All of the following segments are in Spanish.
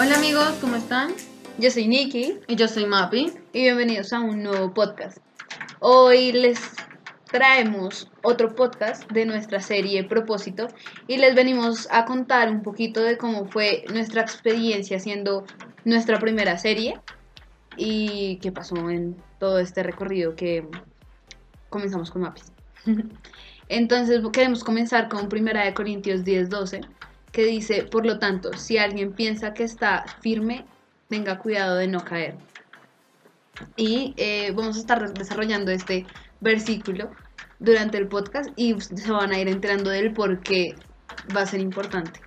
Hola amigos, ¿cómo están? Yo soy Nikki Y yo soy Mapi. y bienvenidos a un nuevo podcast. Hoy les traemos otro podcast de nuestra serie Propósito y les venimos a contar un poquito de cómo fue nuestra experiencia haciendo nuestra primera serie y qué pasó en todo este recorrido que comenzamos con Mapis. Entonces queremos comenzar con 1 Corintios 10:12, que dice: por lo tanto, si alguien piensa que está firme, tenga cuidado de no caer. Y vamos a estar desarrollando este versículo durante el podcast y se van a ir enterando del por qué va a ser importante.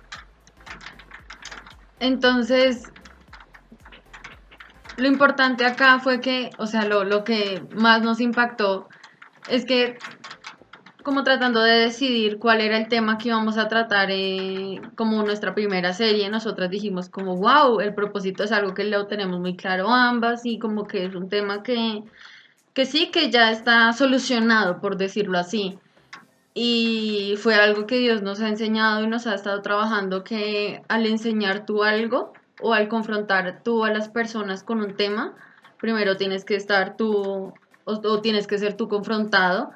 Entonces, lo importante acá fue que, o sea, lo que más nos impactó es que, como tratando de decidir cuál era el tema que íbamos a tratar como nuestra primera serie, nosotras dijimos como, wow, el propósito es algo que lo tenemos muy claro ambas y como que es un tema que sí, que ya está solucionado, por decirlo así. Y fue algo que Dios nos ha enseñado y nos ha estado trabajando, que al enseñar tú algo o al confrontar tú a las personas con un tema, primero tienes que estar tú o tienes que ser tú confrontado.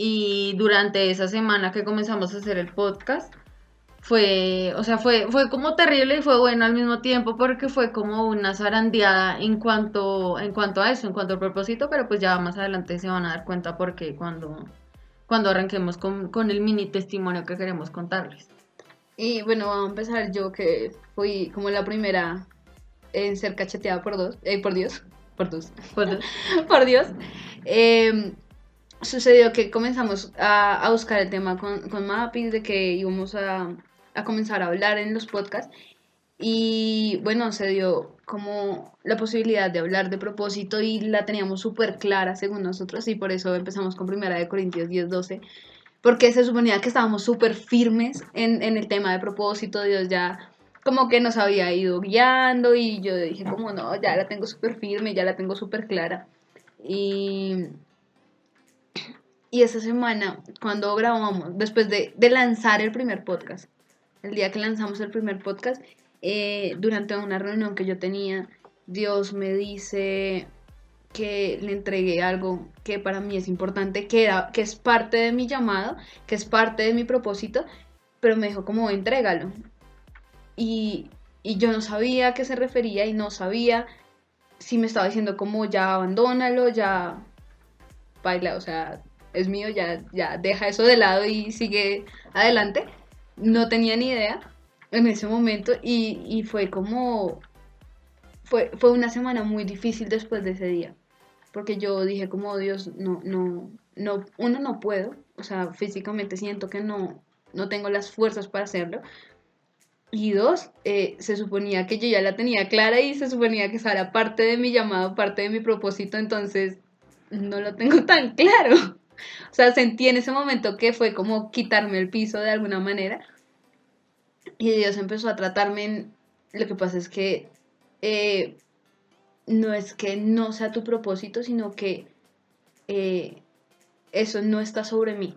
Y durante esa semana que comenzamos a hacer el podcast, fue como terrible y fue bueno al mismo tiempo porque fue como una zarandeada en cuanto a eso, en cuanto al propósito, pero pues ya más adelante se van a dar cuenta porque cuando arranquemos con el mini testimonio que queremos contarles. Y bueno, vamos a empezar yo, que fui como la primera en ser cacheteada por Dios, Pues, por Dios. Eh, Sucedió que comenzamos a buscar el tema con Mapis, de que íbamos a comenzar a hablar en los podcasts. Y bueno, se dio como la posibilidad de hablar de propósito y la teníamos súper clara según nosotros, y por eso empezamos con 1 Corintios 10:12, porque se suponía que estábamos súper firmes en el tema de propósito. Dios ya como que nos había ido guiando y yo dije como no, ya la tengo súper firme, ya la tengo súper clara. Y, y esa semana, cuando grabamos, después de lanzar el primer podcast, el día que lanzamos el primer podcast, durante una reunión que yo tenía, Dios me dice que le entregué algo que para mí es importante, que es parte de mi llamado, que es parte de mi propósito, pero me dijo como entrégalo. Y, y yo no sabía a qué se refería y no sabía si me estaba diciendo como ya abandónalo, ya baila, o sea, es mío, ya deja eso de lado y sigue adelante. No tenía ni idea en ese momento y fue una semana muy difícil después de ese día, porque yo dije como Dios, no, uno, no puedo, o sea, físicamente siento que no tengo las fuerzas para hacerlo, y dos, se suponía que yo ya la tenía clara y se suponía que esa era parte de mi llamado, parte de mi propósito, entonces no lo tengo tan claro. O sea, sentí en ese momento que fue como quitarme el piso de alguna manera y Dios empezó a tratarme lo que pasa es que eh, no es que no sea tu propósito, sino que eh, eso no está sobre mí.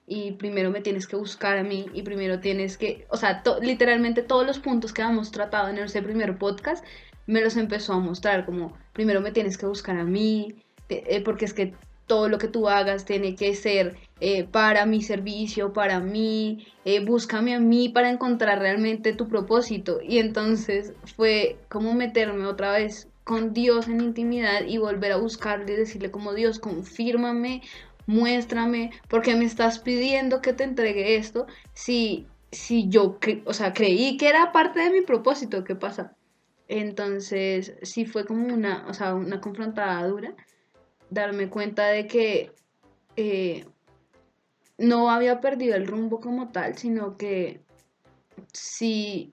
Y primero me tienes que buscar a mí y primero tienes que, o sea, literalmente todos los puntos que habíamos tratado en ese primer podcast me los empezó a mostrar, como primero me tienes que buscar a mí, porque es que todo lo que tú hagas tiene que ser para mi servicio, para mí, búscame a mí para encontrar realmente tu propósito. Y entonces fue como meterme otra vez con Dios en intimidad y volver a buscarle y decirle como Dios, confírmame, muéstrame, porque me estás pidiendo que te entregue esto, si yo, o sea, creí que era parte de mi propósito, ¿qué pasa? Entonces, sí fue como o sea, una confrontada dura, darme cuenta de que eh, no había perdido el rumbo como tal, sino que si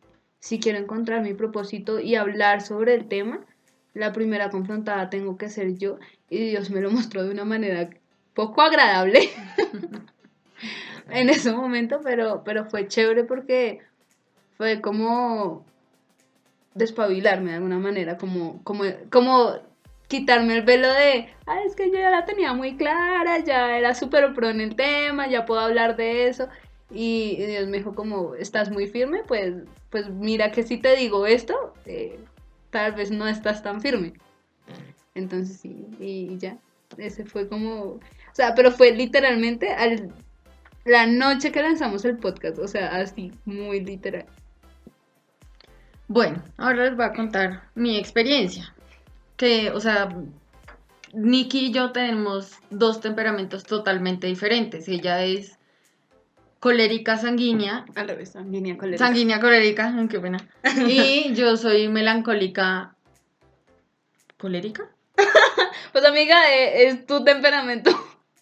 quiero encontrar mi propósito y hablar sobre el tema, la primera confrontada tengo que ser yo, y Dios me lo mostró de una manera poco agradable en ese momento, pero fue chévere porque fue como despabilarme de alguna manera, como quitarme el velo de, es que yo ya la tenía muy clara, ya era súper pro en el tema, ya puedo hablar de eso. Y Dios me dijo como, ¿estás muy firme? Pues mira que si te digo esto, tal vez no estás tan firme. Entonces sí, y ya. Ese fue como, o sea, pero fue literalmente la noche que lanzamos el podcast, o sea, así, muy literal. Bueno, ahora les voy a contar mi experiencia. Que, o sea, Nikki y yo tenemos dos temperamentos totalmente diferentes. Ella es colérica sanguínea, Al revés, sanguínea colérica. sanguínea colérica, qué pena. Y yo soy melancólica colérica. Pues amiga, es tu temperamento.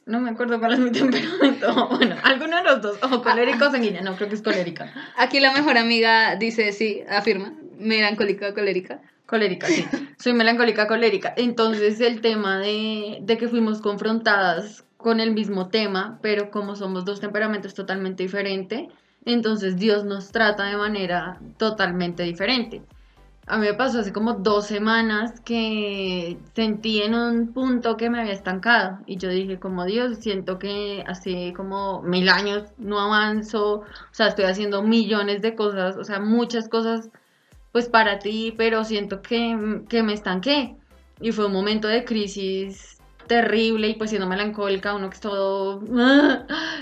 No me acuerdo cuál es mi temperamento. Bueno, alguno de los dos. O colérico o sanguínea. No, creo que es colérica. Aquí la mejor amiga dice, sí, afirma, melancólica colérica. Colérica, sí. Soy melancólica colérica. Entonces el tema de que fuimos confrontadas con el mismo tema, pero como somos dos temperamentos totalmente diferentes, entonces Dios nos trata de manera totalmente diferente. A mí me pasó hace como 2 semanas que sentí en un punto que me había estancado y yo dije como Dios, siento que hace como 1000 años no avanzo, o sea, estoy haciendo millones de cosas, o sea, muchas cosas pues para ti, pero siento que me estanqué. Y fue un momento de crisis terrible y pues siendo melancólica, uno que es todo...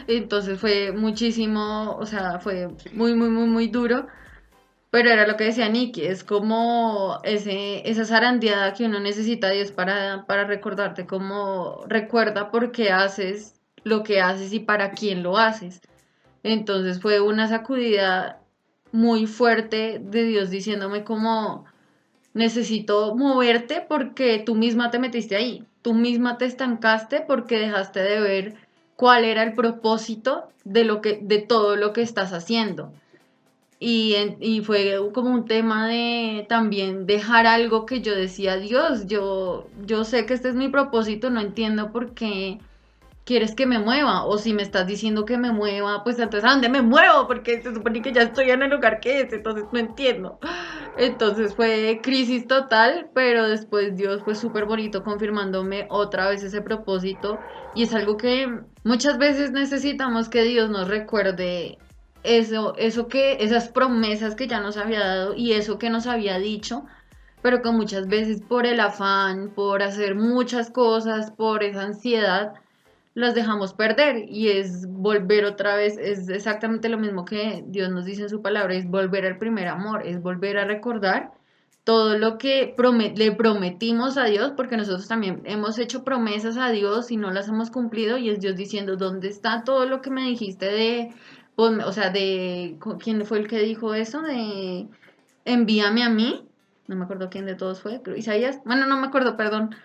Entonces fue muchísimo, o sea, fue muy, muy, muy, muy duro. Pero era lo que decía Nicky, es como esa zarandeada que uno necesita a Dios para recordarte, como recuerda por qué haces lo que haces y para quién lo haces. Entonces fue una sacudida muy fuerte de Dios diciéndome como necesito moverte porque tú misma te metiste ahí, tú misma te estancaste porque dejaste de ver cuál era el propósito de todo lo que estás haciendo. Y fue como un tema de también dejar algo que yo decía, Dios, yo sé que este es mi propósito, no entiendo por qué quieres que me mueva, o si me estás diciendo que me mueva, pues entonces ¿a dónde me muevo? Porque se supone que ya estoy en el lugar que es, entonces no entiendo. Entonces fue crisis total, pero después Dios fue súper bonito confirmándome otra vez ese propósito y es algo que muchas veces necesitamos que Dios nos recuerde esas promesas que ya nos había dado y eso que nos había dicho, pero que muchas veces por el afán, por hacer muchas cosas, por esa ansiedad, las dejamos perder y es volver otra vez, es exactamente lo mismo que Dios nos dice en su palabra, es volver al primer amor, es volver a recordar todo lo que le prometimos a Dios, porque nosotros también hemos hecho promesas a Dios y no las hemos cumplido y es Dios diciendo, ¿dónde está todo lo que me dijiste o sea, quién fue el que dijo eso? De envíame a mí, no me acuerdo quién de todos fue, creo, Isaías, bueno, no me acuerdo, perdón.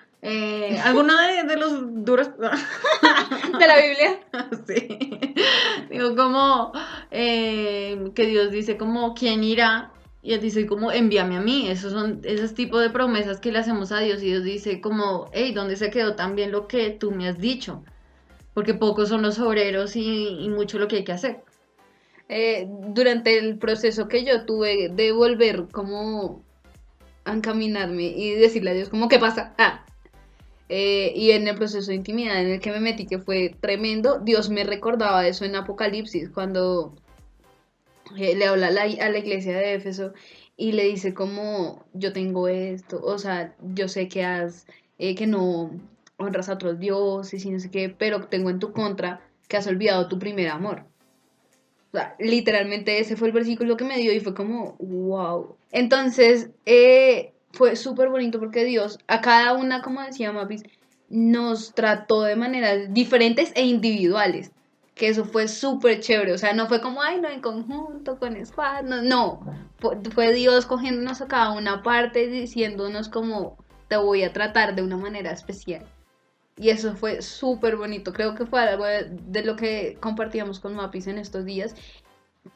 Alguno de los duros De la Biblia. sí. Digo, como que Dios dice como quién irá y él dice como envíame a mí. Esos son esos tipos de promesas que le hacemos a Dios y Dios dice como, hey, ¿dónde se quedó también lo que tú me has dicho? Porque pocos son los obreros y mucho lo que hay que hacer. Durante el proceso que yo tuve de volver como a encaminarme y decirle a Dios como, ¿qué pasa? Y en el proceso de intimidad en el que me metí, que fue tremendo, Dios me recordaba eso en Apocalipsis, cuando le habla a la iglesia de Éfeso y le dice como, yo tengo esto, o sea, yo sé que no honras a otros dioses y no sé qué, pero tengo en tu contra que has olvidado tu primer amor. O sea, literalmente ese fue el versículo que me dio y fue como, wow. Entonces, fue súper bonito porque Dios, a cada una, como decía Mapis, nos trató de maneras diferentes e individuales. Que eso fue súper chévere. O sea, no fue como, ay, no, en conjunto, con squad. No, no. Fue Dios cogiéndonos a cada una parte y diciéndonos como, te voy a tratar de una manera especial. Y eso fue súper bonito. Creo que fue algo de lo que compartíamos con Mapis en estos días,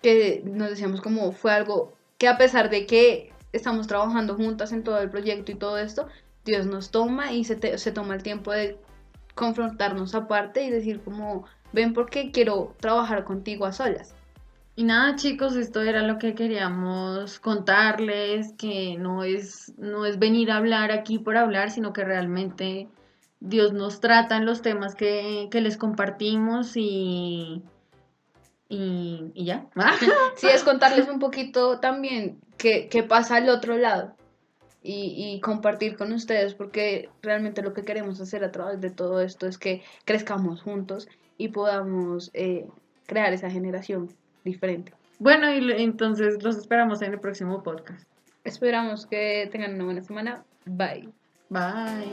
que nos decíamos como fue algo que a pesar de que estamos trabajando juntas en todo el proyecto y todo esto, Dios nos toma y se toma el tiempo de confrontarnos aparte y decir como, ven porque quiero trabajar contigo a solas. Y nada, chicos, esto era lo que queríamos contarles, que no es venir a hablar aquí por hablar, sino que realmente Dios nos trata en los temas que les compartimos y ya. Sí, es contarles un poquito también qué pasa al otro lado y compartir con ustedes, porque realmente lo que queremos hacer a través de todo esto es que crezcamos juntos y podamos crear esa generación diferente. Bueno, entonces los esperamos en el próximo podcast. Esperamos que tengan una buena semana. Bye. Bye.